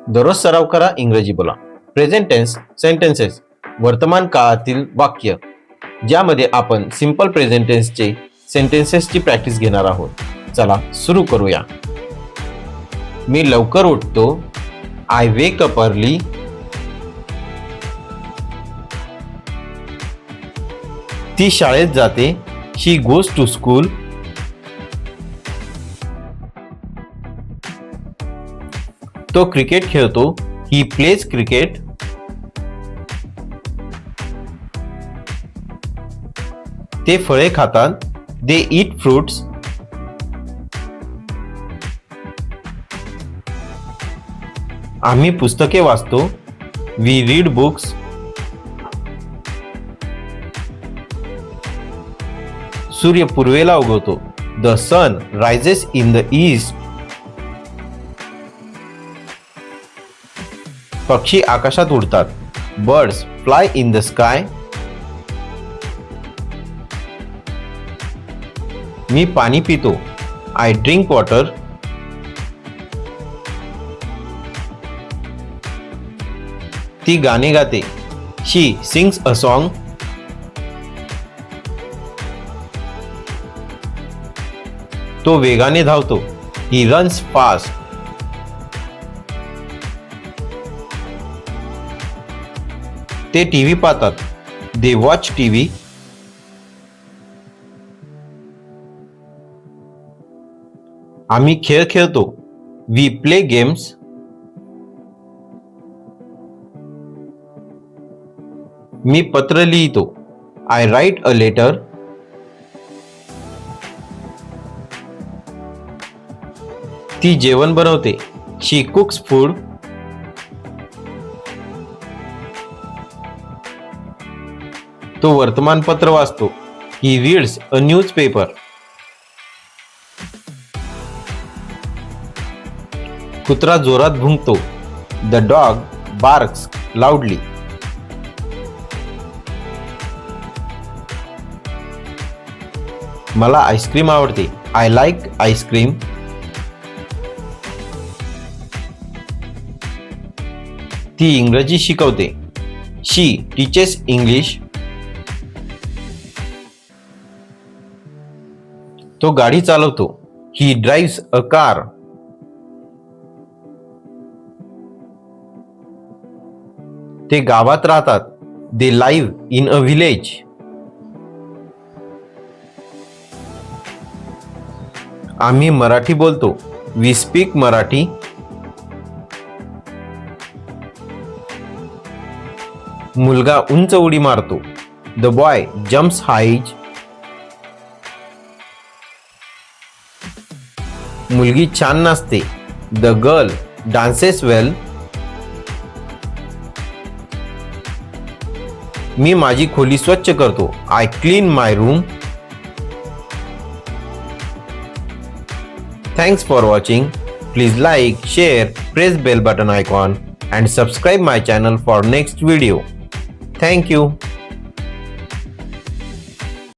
दररोज सराव करा, इंग्रजी बोला. प्रेझेंट टेन्स सेंटेन्सेस वर्तमान काळातील वाक्य, ज्यामध्ये आपण सिंपल प्रेझेंट टेन्सचे सेंटेन्सेसची प्रॅक्टिस घेणार आहोत. चला सुरू करूया. मी लवकर उठतो. I wake up early. ती शाळेत जाते. She goes to school. तो क्रिकेट खेळतो. He plays cricket. ते फळे खातात. They eat fruits. आम्ही पुस्तके वाचतो. We read books. सूर्य पूर्वेला उगवतो. The sun rises in the east. पक्षी आकाशात उडतात. Birds fly in the sky. मी पाणी पितो. I drink water. ती गाणे गाते. She sings a song. तो वेगाने धावतो. He runs fast. ते टीव्ही पाहतात. They watch TV. आम्ही खेळ खेळतो. We play games. मी पत्र लिहितो. I write a letter. ती जेवण बनवते. She cooks food. तो वर्तमानपत्र वाचतो. He reads a newspaper. कुत्रा जोरात भुंकतो. The dog barks loudly. मला आईस्क्रीम आवडते. I like ice cream. ती इंग्रजी शिकवते. She teaches English. तो गाडी चालवतो. He drives a car. ते गावात राहतात. They live in a village. आम्ही मराठी बोलतो. We speak Marathi. मुलगा उंच उडी मारतो. The boy jumps highs. मुलगी छान नाचते. The girl dances well. मी माझी खोली स्वच्छ करतो. I clean my room. Thanks for watching. Please like, share, press bell button icon and subscribe my channel for next video. Thank you.